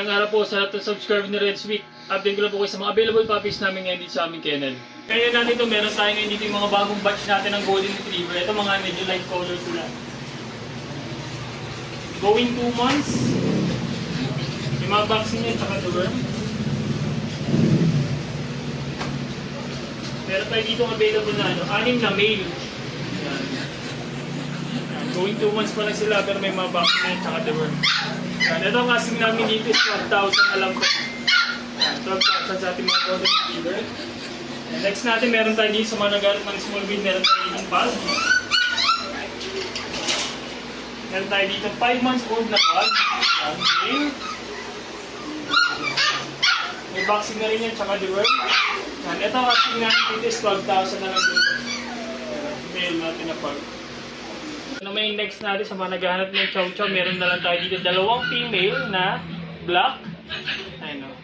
Magandang araw po sa lahat ng subscriber ni Red Sweet. Update ko lang po kayo sa mga available puppies namin ngayon dito sa aming kennel. Kaya natin ito, meron tayo ngayon dito yung mga bagong batch natin ng Golden Retriever. Ito mga medyo light color sila. Going 2 months. Yung mga vaccine niya, tsaka deworm. Meron tayo dito available na 6 na male. Yan. Going 2 months pa lang sila pero may mga vaccine niya, tsaka deworm. Yan. Ito ang kasing namin dito is 12,000 na lang po. Yan, 12,000 sa ating mga Golden Retriever. Next natin, meron tayo dito sa mga nagalit ng small breed, meron tayo dito ng pug. Meron tayo dito 5 months old na pug. Okay. May vaccine na rin yan, tsaka deworm. Yan, ito ang kasing natin dito is 12,000 na lang dito. Male natin na pug. Ano may next natin sa mga naghahanap ng chow chow, meron na lang tayo dito 2 female na black. Ayun o.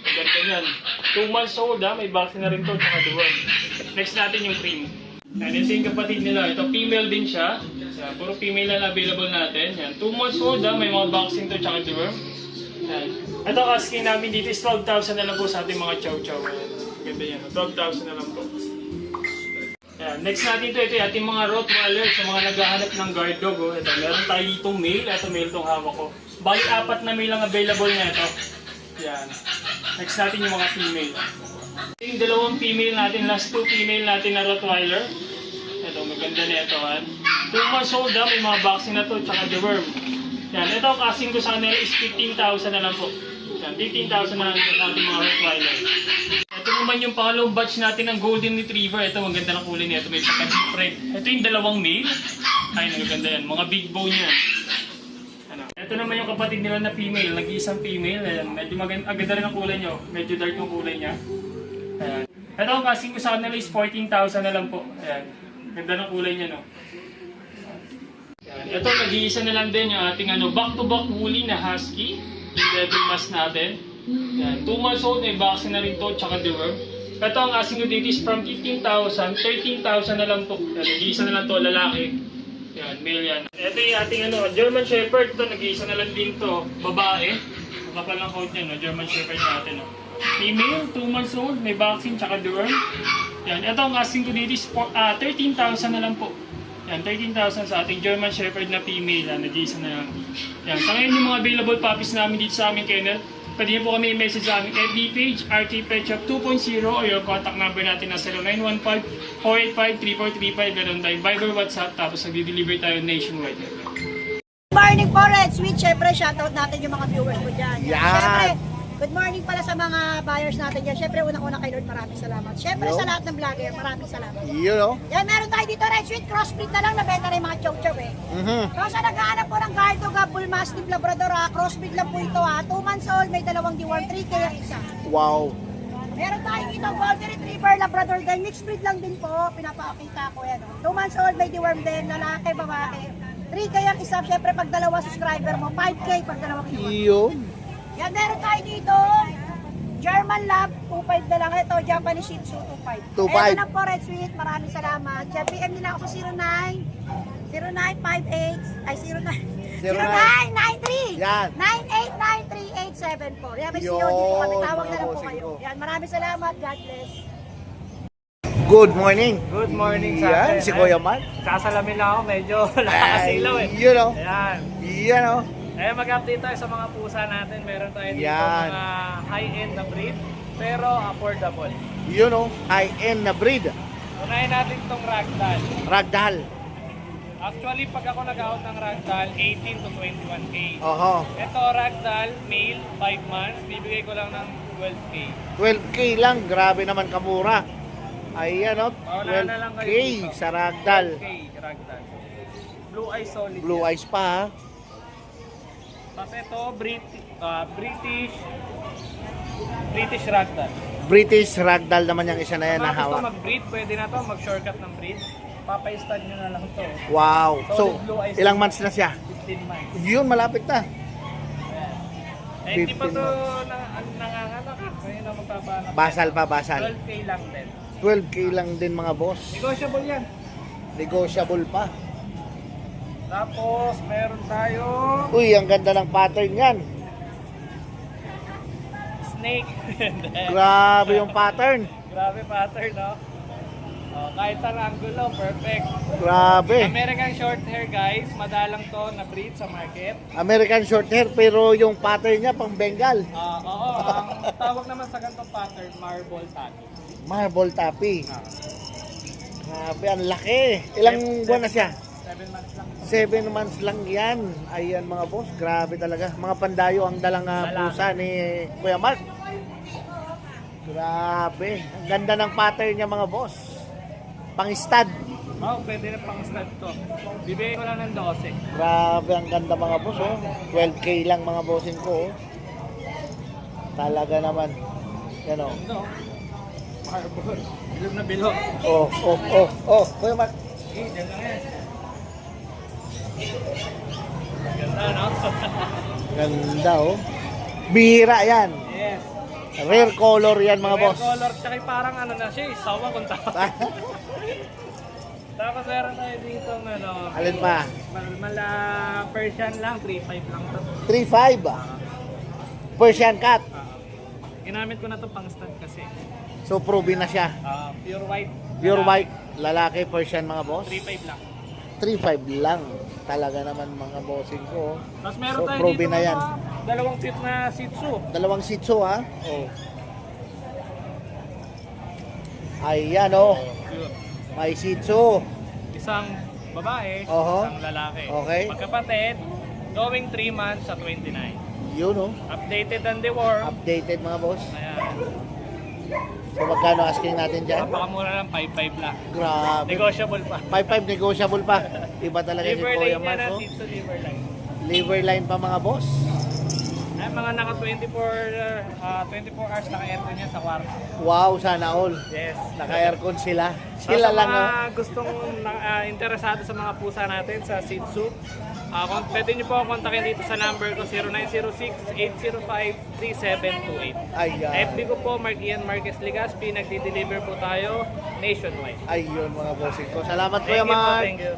Ganda yan. 2 months old ha, may vaccine na rin to, tsaka deworm. Next natin yung cream. Yan, ito yung kapatid nila. Ito female din siya. Yan, puro female na available natin. Yan, 2 months old ha, may mga vaccine to, tsaka deworm. Yan. Ito asking namin dito is 12,000 na lang po sa ating mga chow chow. Ganda yan, 12,000 na lang po. Yan. Next natin ito yung ating mga Rottweiler sa mga naghahanap ng guard dog. Oh. Ito, meron tayo itong male. Ito male itong hawak ko. Bali, 4 na male ang available na ito. Yan. Next natin yung mga female. Yung 2 female natin, last 2 female natin na Rottweiler. Ito, maganda na ito. 2 months old ha, may mga vaccine na ito, tsaka deworm. Yan, ito ang casting ko sa kanila is 15,000 na lang po. Yan, 15,000 na lang po sa ating mga Rottweiler. Ito naman yung pangalawang batch natin ng Golden Retriever. Ito, maganda na kulay niya. Ito, may pagka-spread. Ito yung 2 male. Ay, nagaganda yan. Mga big bone yan. Ano? Ito naman yung kapatid nila na female. Nag-iisang female. Ayan. Medyo maganda rin ang kulay niyo. Medyo dark yung kulay niya. Ayan. Ito ang casting ko sa kanila is 14,000 na lang po. Ayan. Ganda ng kulay niya, no? Ayan. Ito, nag-iisa na lang din yung ating back-to-back woolly na husky. Yung level mask natin. Yan, 2 months old, may vaccine na rin to, tsaka deworm. Ito ang asking ko dito is from 15,000, 13,000 na lang po. Yan, nag-iisa na lang to, lalaki. Yan, male yan. Ito yung ating German Shepherd. Ito, nag-iisa na lang din to, babae. Kapal ng coat niya, no? German Shepherd natin. No? Female, 2 months old, may vaccine, tsaka deworm. Yan, ito ang asking ko dito is 13,000 na lang po. Yan, 13,000 sa ating German Shepherd na female. Yan, nag-iisa na lang. Yan, sa ngayon yung mga available puppies namin dito sa aming kennel. Pwede niyo po kami i-message sa aming FB page, RT Pet Shop 2.0 o yung contact number natin na 0915-485-3435. Meron tayong Viber, WhatsApp, tapos nag-deliver tayo nationwide. Good morning po, Red Sweet. Siyempre, shoutout natin yung mga viewers mo dyan. Siyempre, good morning pala sa mga buyers natin dyan. Siyempre, unang-una kay Lord, maraming salamat. Siyempre, sa lahat ng vlogger, maraming salamat. Yan, meron tayo dito, Red Sweet. Crossbreed na lang, nabenta rin mga chow-chow eh. So, sa nag-aanap po ng guard dog, Bull Mastiff, Labrador, crossbreed lang po ito 2 months old, may 2 deworm, 3K ang isa. Wow. Meron tayo dito, Golden Retriever, Labrador din. Mixed breed lang din po, pinapakita ko yan. 2 months old, may deworm din, lalaki, babae. 3K ang isa, syempre pag 2 subscriber mo, 5K pag 2 deworm. Yun. Yan, meron tayo dito, German Lab, 2.5 na lang. Ito, Japanese Shih Tzu, 2.5. 2.5. Ayan na lang po, Red Sweet. Maraming salamat. Siya, PM nila ako sa 0958, ay 0993 Yan. 9893874. Yan, may COD po kami. Tawag na lang po kayo. Yan, maraming salamat. God bless. Good morning. Good morning sa Yan, atin. si Kuya Man. Sasalamin lang ako, medyo nakakasilaw eh. You know. Ayan. Yan o. Eh, mag-update tayo sa mga pusa natin. Meron tayo dito Yan. mga high-end na breed, pero affordable. You know, high-end na breed. Unahin natin itong ragdoll. Ragdoll. Actually, pag ako nag-out ng ragdoll, 18 to 21K. Oho. Ito, ragdoll, male, 5 months, bibigay ko lang ng 12K. 12K lang. Grabe naman kamura. Ayan o. Wala na lang 12K kayo dito. sa ragdoll. 12K, ragdoll. Blue eyes solid. Blue yan. eyes pa ha. Tapos ito, British ragdoll. British ragdoll naman yung isa na yan Kung na gusto hawak. mag-breed, pwede na to, mag-shortcut ng breed. Papa-stud nyo na lang to. Wow. So, Solid blue eyes. ilang months na siya? 15 months. Yun, malapit na. Eh, hindi pa 15 to nanganganak. Kaya na magpapanak. Basal pa, basal. 12K lang din. 12K lang din mga boss. Negotiable yan. Negotiable pa. Tapos, meron tayo Uy, ang ganda ng pattern yan. snake. Grabe yung pattern. Grabe pattern, no? Oh, kahit saan angulo, perfect. Grabe. American short hair, guys. Madalang to na breed sa market. American short hair pero yung pattern niya pang Bengal. Oo, ang tawag naman sa ganitong pattern, marble tattoo. Marble tappy. Ah, Grabe, ang laki. Ilang buwan na siya? 7 months lang. 7 months lang yan. Ayan mga boss, grabe talaga. Mga pandayo ang dalang pusa ni Kuya Mark. Grabe. Ang ganda ng pattern niya mga boss. Pang-stud. Oh, pwede na pang stud to. Bibigay ko lang ng 12. Grabe, ang ganda mga boss. Oh. 12K lang mga bossing ko. Oh. Talaga naman. Yan o. No? Marble. Bilog na bilog. Kuya Mark. Eh, dyan lang yan. Ganda, no? Ganda oh. Bihira yan. Yes. Rare color yan mga boss. Red color, tsaka parang ano na siya, sawa kung tawag. Tapos meron tayo dito ano, Alin pa? mala Persian lang, 3.5 lang to. 3.5 ah. Persian cat. Ginamit ko na to pang stud kasi. So proven na siya. Pure white. Pure white, lalaki Persian mga boss. 3.5 lang. 3.5 lang. Talaga naman mga bossing ko. Tapos meron So tayo proven dito na yan. dalawang tip na Shih Tzu. Dalawang Shih Tzu ha. Oh. Ayan oh. Yun. May Shih Tzu. Isang babae, Oho. isang lalaki. Okay. Magkapatid, going 3 months sa 29. Yun oh. Updated and deworm. Updated mga boss. Ayan. So magkano asking natin dyan? Napakamura lang, 5.5 lang. Grabe. Negotiable pa. 5.5 negotiable pa. Iba talaga si Liver Kuya line Mark yan, oh. Shih Tzu liver line. Liver line pa mga boss. Ay, mga naka 24 hours naka-aircon yan sa kwarto. Wow, sana all. Yes. Naka-aircon sila. Sa Sila lang mga oh. gustong interesado sa mga pusa natin sa Shih Tzu, pwede nyo po ako kontakin dito sa number ko 0906-805-3728. Ayan. FB ko po, Mark Ian Marquez Legaspi. Nagdi-deliver po tayo nationwide. Ayun mga bossing ko. Salamat Thank Kuya you po, Mark. thank you.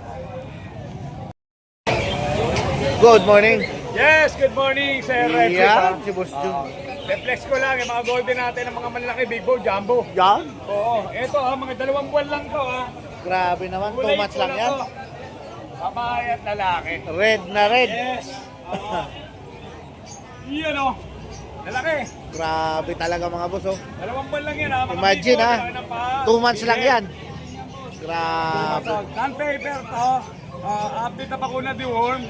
Good morning. Yes, good morning, Sir Red. Yan, si Boss Jun. Reflex ko lang yung mga golden natin ng mga malalaki, big bone, jumbo. Yan. Oo, eto ha, mga 2 buwan lang to ha. Grabe naman. 2 Kulay months lang pula yan. to. Babae at lalaki. Red na red. Yes. Oo. Yan o. Lalaki. Grabe talaga mga boss oh. 2 buwan lang yan ha. Mga Imagine big bone, ha. lalaki ng paa. 2 months lang Yes. yan. Grabe. Non-paper to. Update na bakuna deworm.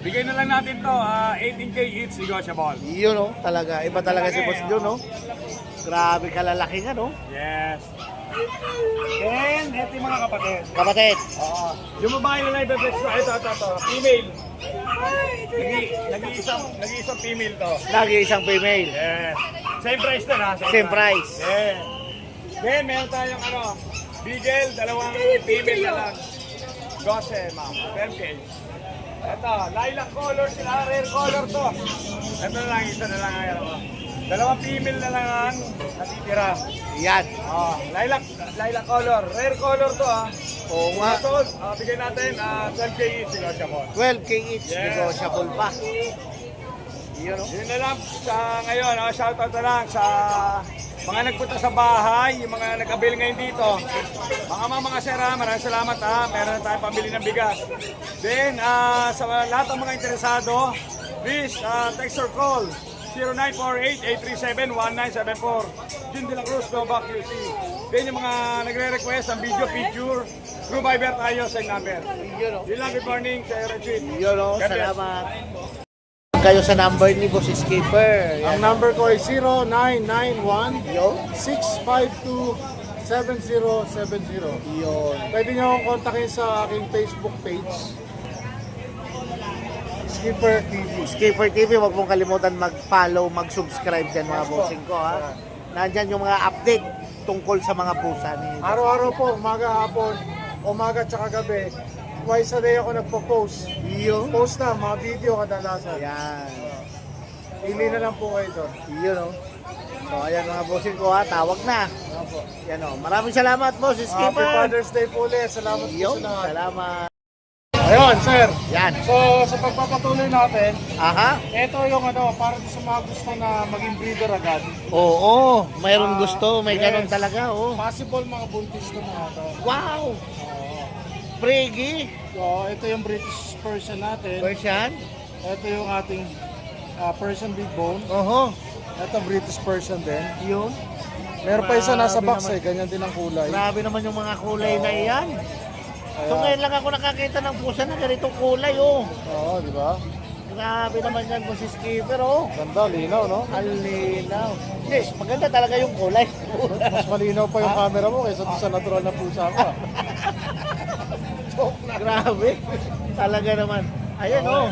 Bigay na lang natin to, 18K each negotiable. Yun oh, talaga. Iba talaga si Boss Jun oh. Grabe kalalaki nga no. Yes. Then, eto yung mga kapatid. Kapatid. Oo. Yung babae na nai-reflex na, ito, female. Nag-iisang female to. Lagi isang female. Yes. Same price na ha? Same price. Yes. Then, meron tayong Beagle, 2 female na lang. Gose, ma'am. 12K. Ito, lilac color sila, rare color to. Ito na lang, isa na lang ngayon. 2 female na lang ang natitira. Yan. Oh, lilac color. Rare color to ha. Oo nga. Ito, bigay natin 12K each negotiable. 12K each. Yes. Negotiable pa. Yun oh. Yun na lang sa ngayon, shoutout na lang sa mga nagpunta sa bahay, yung mga nag-avail ngayon dito. Mga sir ha, maraming salamat ha. Meron na tayong pambili ng bigas. Then, sa lahat ng mga interesado, please text or call 0948-837-1974. Jun de la Cruz, Novak QC. Then yung mga nagre-request ng video, picture, through Viber tayo sa number. Yun oh. Yun lang, good morning, Sir Regine. Yun oh. God bless. Salamat. Kayo sa number ni Boss Skipper. Ang Yan. number ko ay 0991 Yo. 652 7070. Yun. Pwede nyo akong kontakin sa aking Facebook page, Skipper TV. Skipper TV, huwag mong kalimutan mag-follow, mag-subscribe dyan mga bossing ko ha. Nandyan yung mga update tungkol sa mga pusa ni Araw-araw po, umaga, hapon, umaga tsaka gabi. Twice a day ako nagpo-post. Yun. Post na, mga video kadalasan. Yan. Pili na lang po kayo doon. Yun o. So ayan mga bossing ko ha, tawag na. Yan o. Maraming salamat boss Happy Skipper. Father's Day po ulit. Salamat po Yun. sa lahat. Salamat. Ayun, sir. Yan. So, sa pagpapatuloy natin, Aha. ito yung ano, para sa mga gusto na maging breeder agad. Oo, mayroong Ah, gusto, may yes. ganun talaga, oh. Possible mga buntis na mga to. Wow! Pregi, So, ito yung British Persian natin. Persian. Ito yung ating Persian Big Bone. Oho, Ito British Persian din. yun. Meron pa isa nasa Grabe box naman. eh, ganyan din ang kulay. Grabe naman yung mga kulay na iyan. So ngayon lang ako nakakita ng pusa na ganitong kulay, oh. Oo, di ba? Grabe naman yan kung si Skipper, oh. Ganda, linaw, no? Ang linaw. Hindi, maganda talaga yung kulay. Mas malinaw pa yung camera mo kaysa doon sa natural na pusa mo. Grabe. Talaga naman. Ayan, oh.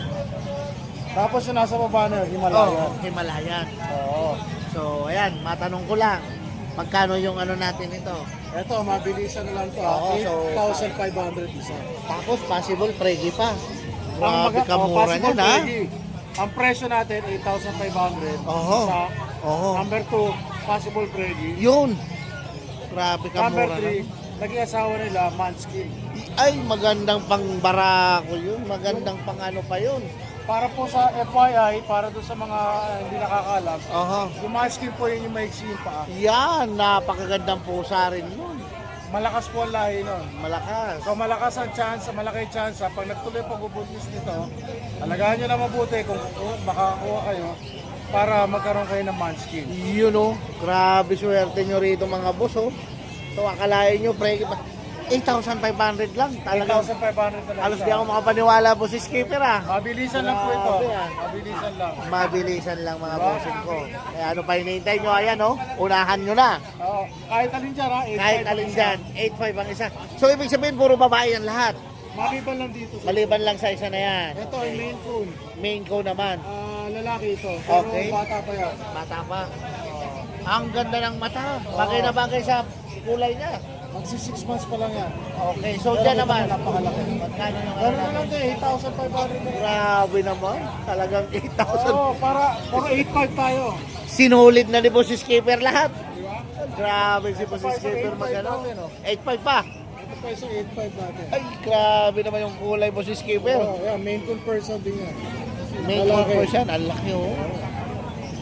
Tapos yung nasa baba na, Himalayan. Oh, Himalayan. Oo. So, ayan, matanong ko lang. Magkano yung ano natin ito? Ito, mabilisan na lang to. Oo, so- 8,500 isa. Tapos, possible, pregi pa. Ang Grabe kamura possible niyan, ha? pwede. Ang presyo natin, 8,500 Oho. isa. Oho. Number 2, possible ready. Yun. Grabe Number kamura. 3, naging asawa nila, Manskin. Ay, magandang pang barako yun. Magandang pang ano pa yun. Para po sa FYI, para doon sa mga hindi nakakalam, Aha. yung Manskin po yun yung maiksi yung paa. Yan, napakagandang pusa rin yun. Malakas po ang lahi nun. Malakas. So malakas ang chance, malaki chance. Pag nagtuloy pagbubuntis nito, alagaan nyo na mabuti kung makakuha kayo para magkaroon kayo ng Manskin. Yun oh, grabe swerte nyo rito mga boss oh. So akalain nyo, pregi pa. 8,500 lang. Talagang 8,500 na lang halos siya. di ako makapaniwala po si Skipper ah. Mabilisan lang po ito. Grabe, ah. Mabilisan lang. Mabilisan lang mga bossing ko. Kaya ano pa hinihintay nyo, ayan oh. Unahan nyo na. Oo. Kahit alin dyan ha. 8,500 Kahit alin dyan, 8,500 ang isa. So ibig sabihin, puro babae yan lahat. Maliban lang dito. Maliban lang sa isa na yan. Ito ay main coon. Main ko naman. Lalaki ito. Pero Okay. bata pa yan. Bata pa. Ang ganda ng mata. Bagay na bagay sa kulay niya. Magsi 6 months pa lang yan. Okay, so Pero dyan ito naman. napakalaki. Magkano yung Pero na lang din, 8,500 na. Grabe naman. Talagang 8,000. Oo, para 8,500 tayo. Sinulit na ni Boss Skipper lahat. Di ba? Grabe si Boss Skipper 8,500 magano. natin, oh. 8,500 pa. Ito pa sa 8,500 natin. Ay, grabe naman yung kulay Boss Skipper. Oo, yan, main coon person din yan. Main Lalaki. corporation, ang laki oh.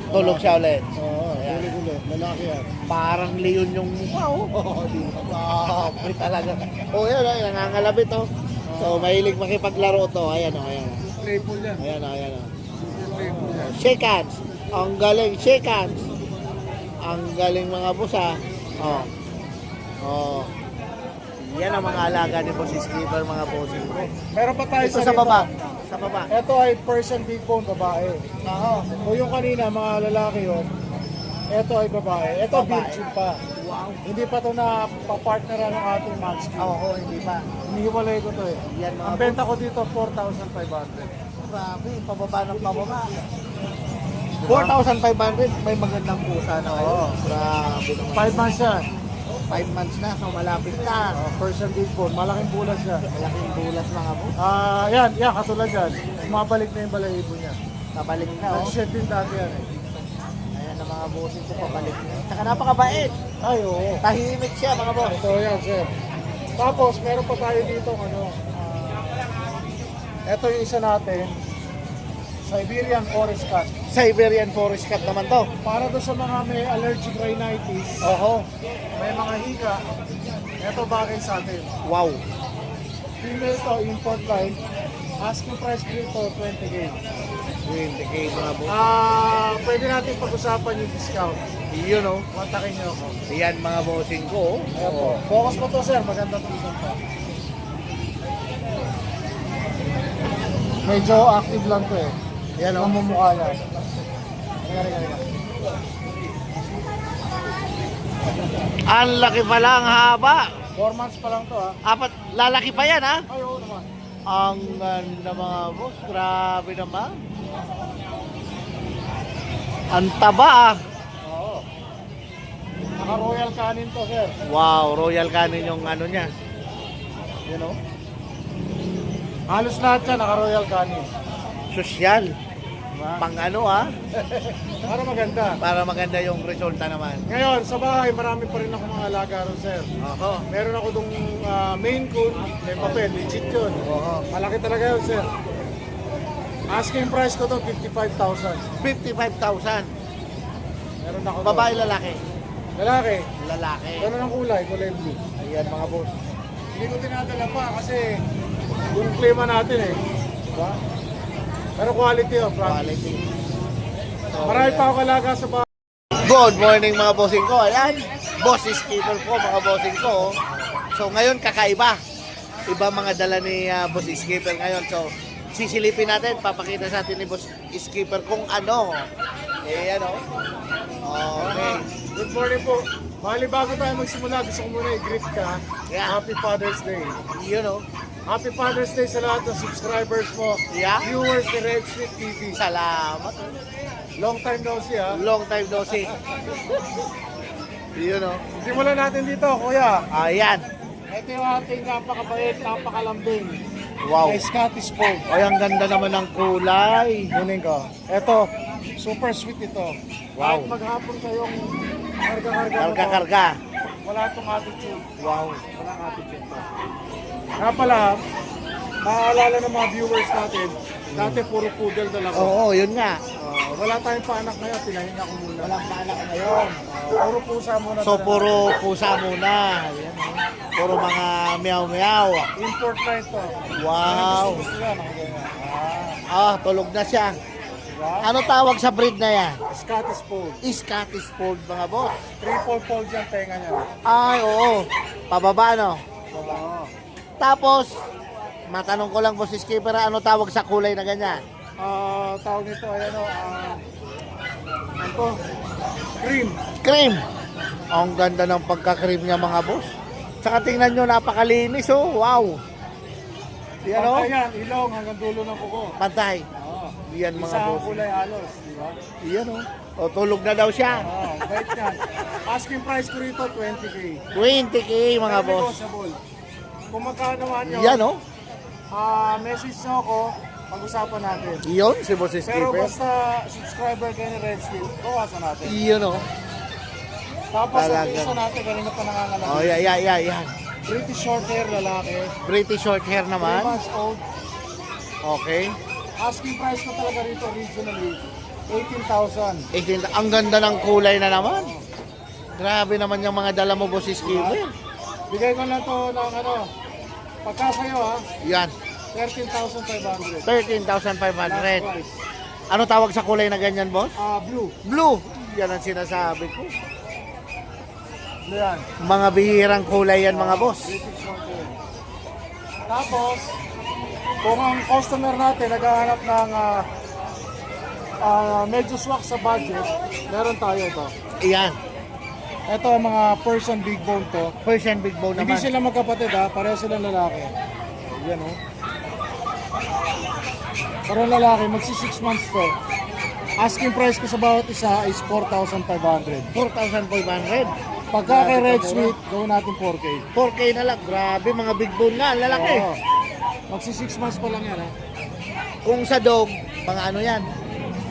Tulog siya ulit. Oo, gulo-gulo. Lalaki yan. Parang leon yung mukha oh. Di ba? Grabe talaga. Oh, yan, ay, nangangalabit oh. So, mahilig makipaglaro to. Ayan oh, ayan. Playful yan. Ayan oh, ayan oh. Playful yan. Shake hands. Ang galing, shake hands. Ang galing mga boss ha. Oh. Oh. Yan ang mga alaga ni Boss Skipper, mga bossing ko. Meron pa tayo Ito sa baba. Sa baba. Ito ay Persian Big Bone babae. Oo. O yung kanina, mga lalaki yun. Ito ay babae. Ito Babae. virgin pa. Wow. Hindi pa to na papartneran ng ating Manskin. Oo, hindi pa. Hinihiwalay ko to eh. Yan mga Ang benta ko dito, 4,500. Grabe, pababa ng pababa. 4,500, may magandang pusa na kayo. Oo. Grabe naman. 5 months yan. 5 months na, so malapit na. Persian Big Bone. Malaking bulas siya. Malaking bulas mga boss. Yan, katulad yan. Mabalik na yung balahibo niya. Kabalik na oh. Nag-shed din dati yan eh. Ayan ang mga bossing ko, pabalik na. Tsaka napakabait. Ay, oo. Tahimik siya mga boss. Ito yan, sir. Tapos, meron pa tayo dito, ito yung isa natin. Siberian Forest Cat. Siberian Forest Cat naman to. Para doon sa mga may allergic rhinitis, Oho. may mga hika, ito bagay sa atin. Wow. Female to, import line. Asking price dito, 20K. 20K mga boss. Pwede natin pag-usapan yung discount. Yun oh. Kontakin nyo ako. Yan mga bossing ko. Ayan po. Focus mo to, sir. Maganda to isang pa. Medyo active lang to eh. Yan ang mumukha niya. Halika. Ang laki pala, ang haba. 4 months pa lang to ha. Apat, lalaki pa yan ha. Ay, oo naman. Ang ganda mga boss. Grabe naman. Ang taba ah. Oo. Naka-royal canin to, sir. Wow, royal canin yung ano niya. You know? Halos lahat yan, naka-royal canin. Sosyal. Pang ano ha? Para maganda. Para maganda yung resulta naman. Ngayon, sa bahay, marami pa rin ako mga alaga ron, sir. Oho. Meron ako itong main coon, may papel, legit yun. Oho. Malaki talaga yun, sir. Asking price ko to 55,000. 55,000. Meron ako doon. Babae, lalaki? Lalaki. Lalaki. Ganun ang kulay blue. Ayan mga boss. Hindi ko dinadala pa kasi yung klima natin eh. Diba? Pero quality oh, promise. Quality. Marami pa ako alaga sa bahay. Good morning mga bossing ko. Ayan. Boss Skipper po mga bossing ko. So ngayon kakaiba. Iba mga dala ni Boss Skipper ngayon. So sisilipin natin. Papakita sa atin ni Boss Skipper kung ano. Eh ano. Okay. Good morning po. Bali bago tayo magsimula, gusto ko muna i-greet ka. Yeah. Happy Father's Day. You know. Happy Father's Day sa lahat ng subscribers mo. Yeah. Viewers ni Red Sweet TV. Salamat. Long time no see ha. Long time no see. You know. Simulan natin dito, kuya. Ayan. Ito yung ating napakabait, napakalambing. Wow. Scottish Fold. Ay, ang ganda naman ng kulay. Kunin ko. Ito, super sweet ito. Wow. Kahit maghapon kayong karga-karga mo to, Karga-karga. wala itong attitude. Wow. Walang attitude to. Nga pala, maaalala ng mga viewers natin, dati puro poodle na lang ako. Oo, yun nga. Wala tayong paanak ngayon, pinahinga ko muna. Walang paanak ngayon. Puro pusa muna. So, talaga. puro pusa muna. Ayan, puro mga meow-meow. Import na ito. Wow. Gusto yan, ang ganyan. Tulog na siya. Diba? Ano tawag sa breed na yan? Scottish Fold. Scottish Fold, mga boss. Triple fold yung tenga niya. Ay, oo. Pababa, no? Oo. Tapos, matanong ko lang, Boss Skipper, ano tawag sa kulay na ganyan? Tawag nito, ayan o, ano cream. Cream. Ang ganda ng pagka-cream niya, mga boss. Tsaka tingnan nyo, napakalinis, oh. Wow. Yan, oh. Ayan, ilong hanggang dulo ng kuko. Pantay. Oo. Yan, mga Isa ang boss. kulay halos, di ba? Yan, oh. O, tulog na daw siya. Oo, bait yan. Asking price ko rito, 20K. 20K, mga Very boss. negotiable. Kung magkano man nyo, Yan, oh. message nyo ako, pag-usapan natin. Yun, si Boss Pero Skipper. basta subscriber kayo ni Red Steel, bawasan natin. Yun, oh. Tapos ang Talaga. isa natin, kanina pa nangangalang. Oh, yan. British short hair lalaki, Pretty short hair 3 naman. months old. Okay. Asking price ko talaga rito originally, 18,000. 18. Ang ganda ng kulay na naman. Grabe naman yung mga dala mo, Boss Skipper. Bigay ko lang to ng ano, pagka sa'yo ha, Yan. 13,500. 13,500. price. Ano tawag sa kulay na ganyan, boss? Blue. Blue. Yan ang sinasabi ko. Blue yan. Mga bihirang kulay yan, mga boss. British short hair. Tapos, kung ang customer natin naghahanap ng medyo swak sa budget, meron tayo ito. Yan. Ito ang mga Persian big bone to. Persian big bone Hindi naman. sila magkapatid ha, pareho silang lalaki. Yan o. Pareho lalaki, magsi 6 months to. Asking price ko sa bawat isa is 4,500. 4,500. Pagka kay Red Sweet, gawin natin 4K. 4K na lang. Grabe, mga big bone na. Ang lalaki. Oo. Magsi 6 months pa lang yan ha. Kung sa dog, mga ano yan?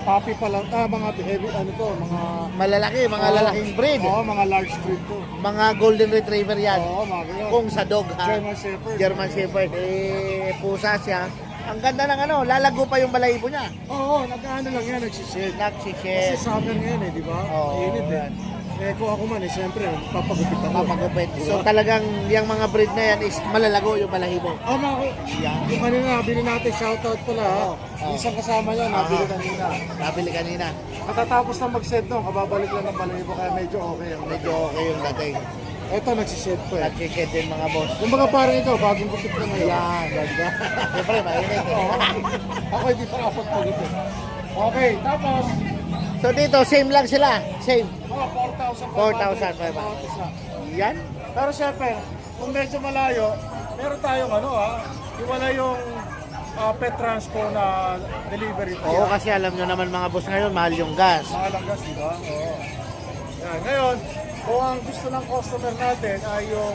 Papi pa lang, mga heavy, ano to, mga... Malalaki, mga Oo. lalaking breed. Oo, mga large breed to. Mga golden retriever yan. Oo, mga ganyan. Kung sa dog, ha? German Shepherd. German Shepherd. Pusa siya. Ang ganda ng ano, lalago pa yung balahibo niya. Oo, nag-ano lang yan, nagsished. Kasi Nagsished. summer ngayon di ba? Oo. Init eh. Kung ako man siyempre, papagupit ako. Papagupit. Diba? So talagang yung mga breed na yan is malalago yung balahibo. Yan. Yung kanina, nabili natin, shoutout pala ha. Isang kasama niya, nabili kanina. Nabili kanina. Matatapos na mag-shed no, kababalik lang ng balahibo, kaya medyo okay. Medyo okay yung dating. Ito, nagsished po eh. Nagsished din mga boss. Yung mga parang ito, bagong gupit na ngayon. Yan, ganda. Siyempre, mainit. Ako hindi pa kapag pagupit. Okay, tapos, So dito, same lang sila. Same. mga 4,500. 4,500. Yan. Pero syempre, kung medyo malayo, meron tayong iwala yung pet transpo na delivery fee. Oo, kasi alam nyo naman mga boss ngayon, mahal yung gas. Mga langgas, di ba? Oo. Yan. Ngayon, kung ang gusto ng customer natin ay yung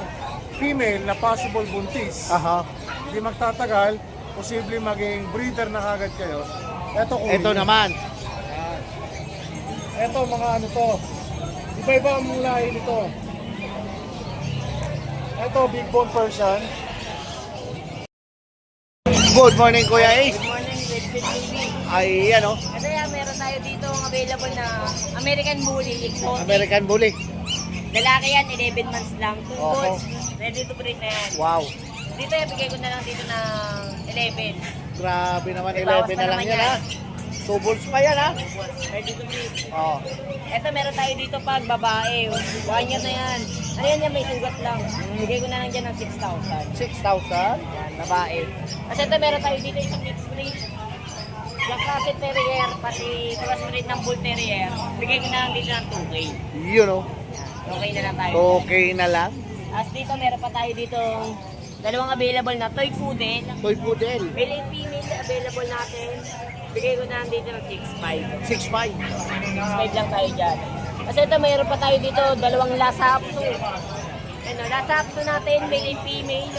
female na possible buntis, Aha. hindi magtatagal, posible maging breeder na kagad kayo, Ito kuya. Ito naman. Ito mga ano to. Iba-iba ang lahi nito. Ito big bone Persian. Good morning, Kuya Ace. Good morning, Red Fit TV. Ay, ano, Kasi meron tayo dito available na American Bully Exotic. American Bully. Lalaki yan, 11 months lang. 2 Oho. months. Ready to breed na yan. Wow. Dito, ibigay ko na lang dito ng 11. Grabe naman, May bawas 11 pa na lang naman yan, yan. ha? Two balls pa yan, ha? Ready to breed. Oh. Ito, meron tayo dito pag babae. 1 year na yan. Ano yan, may sugat lang. Bigay ko na lang dyan ng 6,000. 6,000? Yan, babae. Kasi ito, meron tayo dito isang mixed breed. Black Castle Terrier, pati crossbreed ng Bull Terrier. Bigay ko na lang dito ng 2K. Yun, oh. Okay na lang tayo. Okay na lang. As dito, meron pa tayo dito dalawang available na toy poodle. Toy Poodle. Male and female available natin. Bigay ko na lang dito ng 6.5. 6,500. 6.5 lang tayo dyan. Kasi ito, mayroon pa tayo dito dalawang Lhasa Apso. Ano, Lhasa Apso natin, male and female.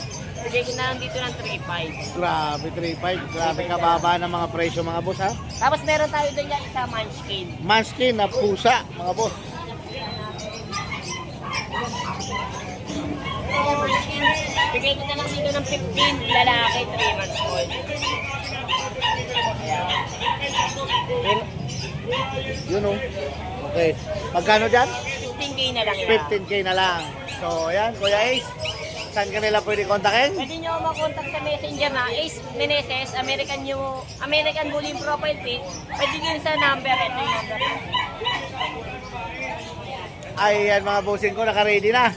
Bigay ko na lang dito ng 3.5. Grabe, 3,500. Grabe kababa ng mga presyo, mga boss, ha? Tapos meron tayo doon yung isa munchkin. Manskin na pusa, mga boss. Bigay ko na lang dito ng 15, lalaki, 3 months old. Yun, oh. Okay. Magkano dyan? 15K na lang yan. 15K na lang. So, ayan, Kuya Ace. Saan ka nila pwede kontakin? Pwede nyo makontak sa messenger na Ace Meneses, American Bullying Profile Pic. Pwede nyo sa number. Ito yung number. Ayan, mga bossing ko, naka-ready na.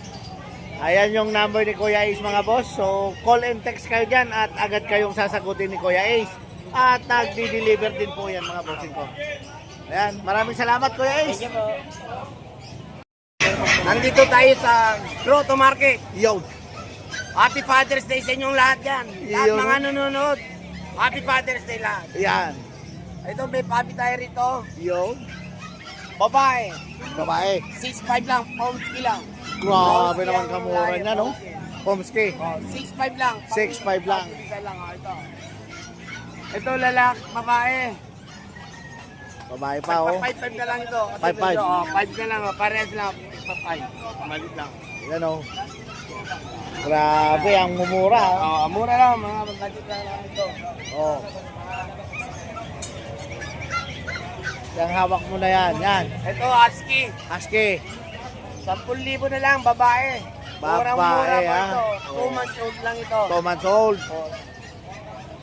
Ayan yung number ni Kuya Ace, mga boss. So, call and text kayo dyan at agad kayong sasagutin ni Kuya Ace. At nagdi-deliver din po yan, mga bossing ko. Ayan, maraming salamat, Kuya Ace. Thank you po. Nandito tayo sa Grotto Market. Yo, Happy Father's Day sa inyong lahat yan. Lahat Yun. mga nanonood. Happy Father's Day lahat. ayan. Ito may papi tayo rito. Yo, Babae. babae. 6'5 lang. Pomski lang. Grabe naman kamura niya, no? Pomski. 6'5 lang. 6'5 lang. Isa lang. Ito. Ito lalaki. Babae. Babae pa, oh. 5'5 na lang ito. 5'5. 5 na lang. Parehas lang. 5'5. Malit lang. Yan, oh. Grabe, ang mumura, ha? Mura lang. Mga budget lang namin ito. Oh. Yang hawak mo na yan, yan. Ito, Husky. Husky. 10,000 na lang. Babae. Babae, Murang-mura po ah. ito. Oh. 2 months old lang ito. 2 months old.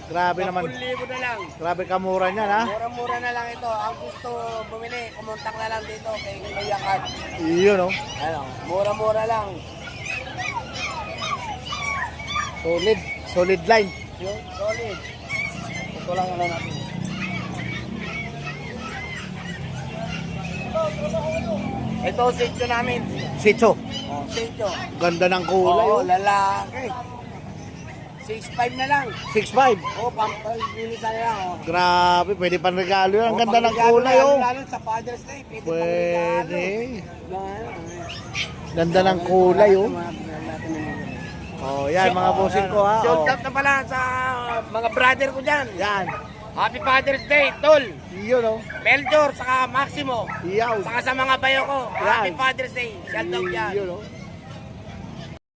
Grabe naman. 10,000 na lang. Grabe kamura niyan, ha? Mura-mura na lang ito. Ang gusto bumili, kumontak na lang dito kay Kuya Card. Yun, oh. Ano, mura-mura lang. Solid. Solid line. Yun, solid. Ito lang ano natin. Ito, sityo namin. Sitso. Oh, sityo. Ganda ng kulay, Oo, oh. lalaki. 6'5 na lang. 6'5". Oh, pampalinisan na lang. Oh. Grabe, pwede pang regalo yan. Ang ganda ng pangregalo kulay, na, oh. Lalo sa Father's Day. Pwede. Pwede. pangregalo. Ganda ng kulay, oh. Oh, yan, mga bossing ko, ha? Shout Oh. out na pala sa mga brother ko dyan. Yan. Happy Father's Day, Tol. Yun, oh. Melchor, saka Maximo. Yaw. Saka sa mga bayo ko. Happy Yan. Father's Day. Shout out yan. Yun, oh.